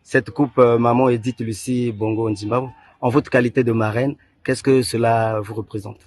Cette coupe Maman Edith Lucie Bongo Ondimba, en votre qualité de marraine, qu'est-ce que cela vous représente?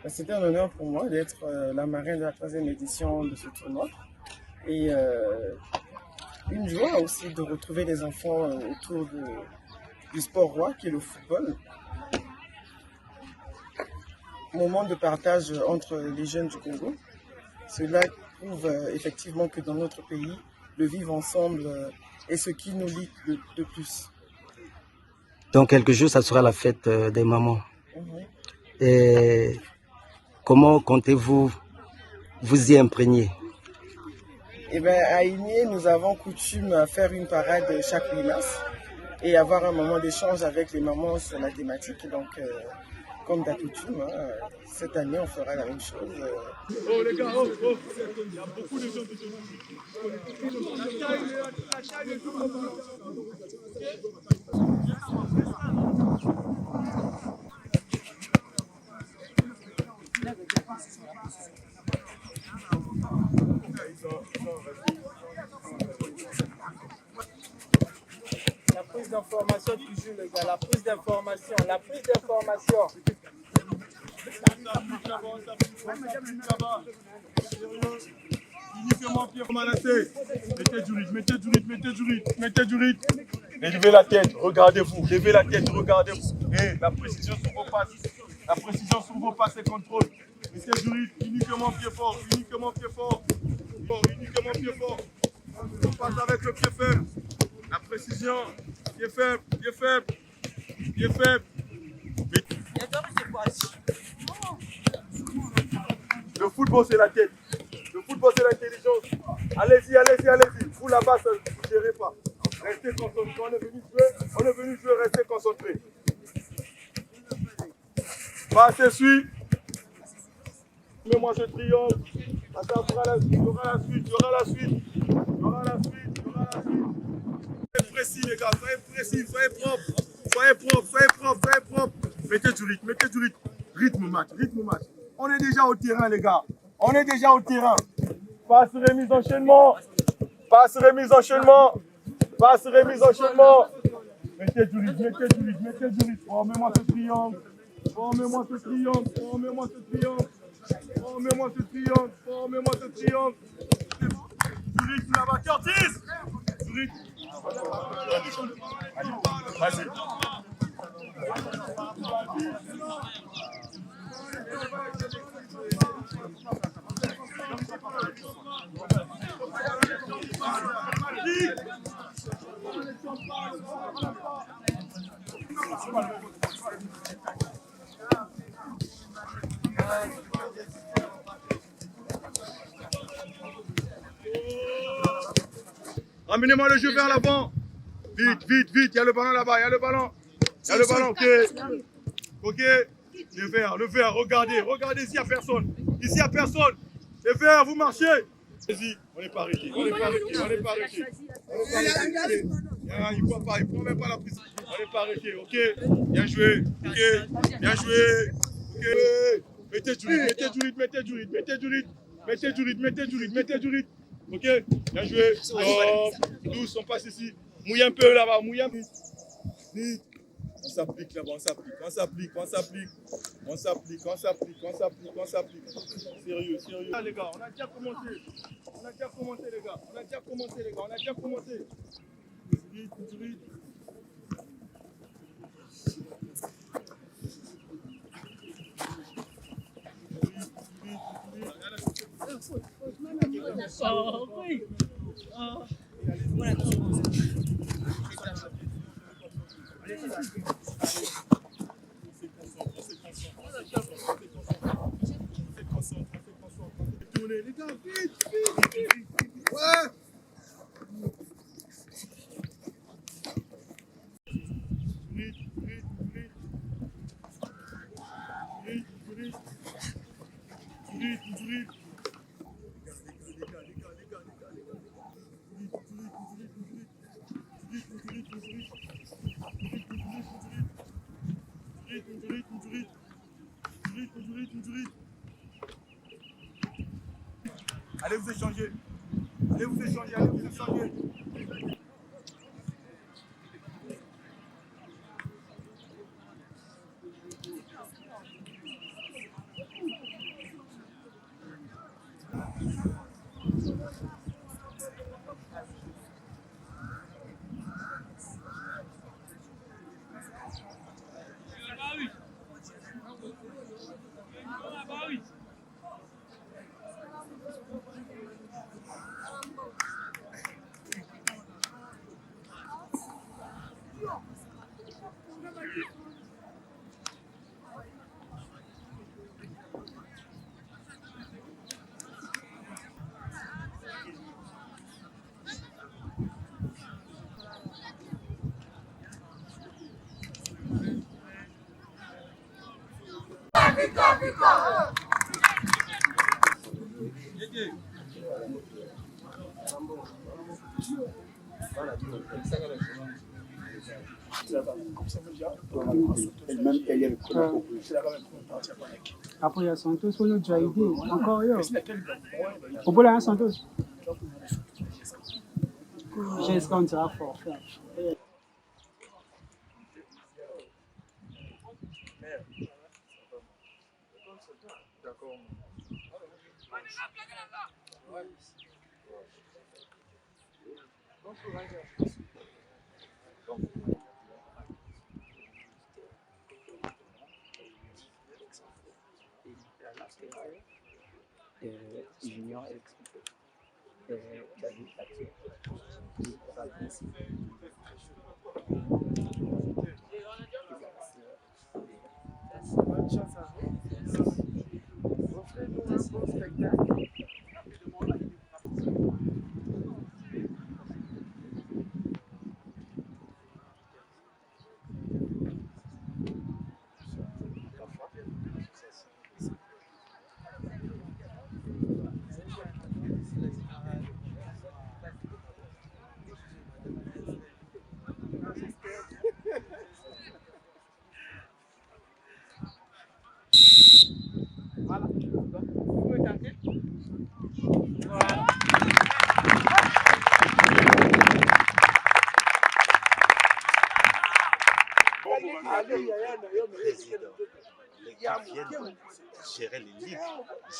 C'était un honneur pour moi d'être la marraine de la 3e édition de ce tournoi. Et une joie aussi de retrouver les enfants autour du sport roi qui est le football. Moment de partage entre les jeunes du Congo. Cela prouve effectivement que dans notre pays, le vivre ensemble est ce qui nous lie de plus. Dans quelques jours, ça sera la fête des mamans. Et comment comptez-vous vous y imprégner? Eh bien, à Igné, nous avons coutume à faire une parade chaque Milas et avoir un moment d'échange avec les mamans sur la thématique. Donc, comme d'accoutume, cette année, on fera la même chose. Oh les gars, il y a beaucoup de gens qui sont La prise d'information toujours, les gars, la prise d'information. mettez du rythme. Et levez la tête, regardez-vous, Et la précision sur vos passes, et contrôle. Mettez du rythme, uniquement pied fort. On passe avec le pied faible. La précision, pied faible. Le football, c'est la tête. Le football, c'est l'intelligence. Allez-y. Vous là-bas, vous ne gérez pas. Restez concentrés. On est venu jouer, restez concentrés. Passez, suite. Mets-moi ce triangle. Attends, il y aura la suite. Soyez précis, les gars. Soyez propres. Mettez du rythme. Rythme match. On est déjà au terrain, les gars. Passe remise enchaînement. Mettez du rythme. Formez-moi ce triangle. Du rythme là-bas. Curtis. Du rythme. Vas-y. Ramenez-moi le jeu vers l'avant. Vite. Il y a le ballon là-bas. Ok. Le vert. Regardez s'il n'y a personne. Ici, il n'y a personne. Les verts, vous marchez. Vas-y, on n'est pas arrêté. Il ne prend même pas la prise. On n'est pas arrêté, ok. Bien joué. Mettez du rythme. Ok, bien joué. Douce, on passe ici. Mouille un peu là-bas, Vite. On s'applique là-bas, on s'applique. Sérieux. Ah, les gars, on a déjà commencé, les gars. Vite. Tournez, les gars, vite. Ouais. Allez vous échanger. Allez vous échanger, allez vous échanger. Après, il y a Santos, on a déjà aidé. Encore, yo. Au bout, il y a Santos. J'ai ce qu'on dira fort. Junior Bonne chance à vous. Offrez-nous un bon spectacle. Voilà. Vous pouvez tenter. Voilà. Président, les gars viennent gérer les ligues,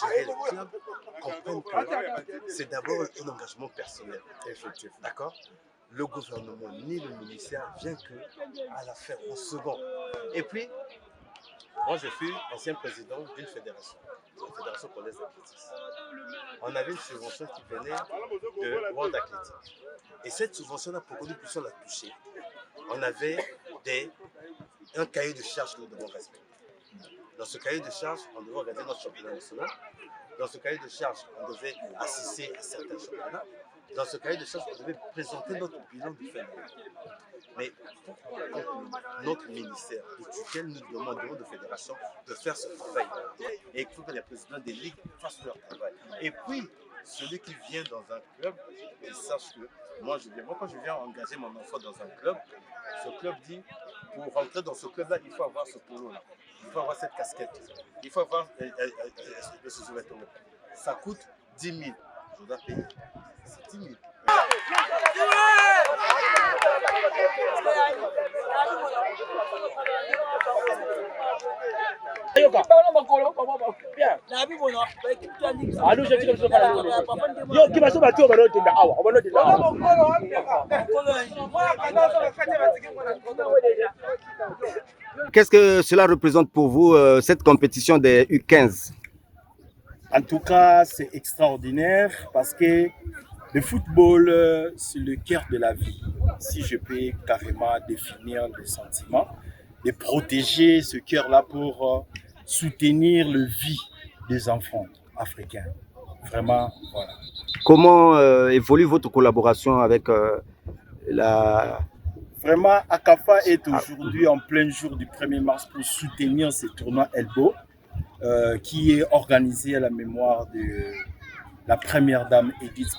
gérer les clubs, comprennent que c'est d'abord un engagement personnel. Effectivement. D'accord? Le gouvernement ni le ministère vient qu'à la faire en second. Et puis, moi je fus ancien président d'une fédération, la Fédération Congolaise d'athlétisme. On avait une subvention qui venait de World Athletic. Et cette subvention-là, pour que nous puissions la toucher, on avait un cahier de charge que nous devons respecter. Dans ce cahier de charge, on devait organiser notre championnat national. Dans ce cahier de charge, on devait assister à certains championnats. Dans ce cahier de charge, on devait présenter notre bilan du fédéral. Mais pourquoi notre ministère de tutelle nous demandons de fédération de faire ce travail? Et il faut que les présidents des ligues fassent leur travail. Et puis, celui qui vient dans un club, il sache que moi, quand je viens engager mon enfant dans un club, ce club dit, pour rentrer dans ce club-là, il faut avoir ce polo-là, il faut avoir cette casquette, il faut avoir ce sous-vêtement. Ça coûte 10 000. Je dois payer. C'est 10 000. Qu'est-ce que cela représente pour vous, cette compétition des U15? En tout cas, c'est extraordinaire parce que le football, c'est le cœur de la vie. Si je peux carrément définir le sentiment, de protéger ce cœur-là pour soutenir la vie des enfants africains. Vraiment, voilà. Comment évolue votre collaboration avec la... Vraiment, ACAFA est aujourd'hui en plein jour du 1er mars pour soutenir ce tournoi Elbow qui est organisé à la mémoire de la première dame Edith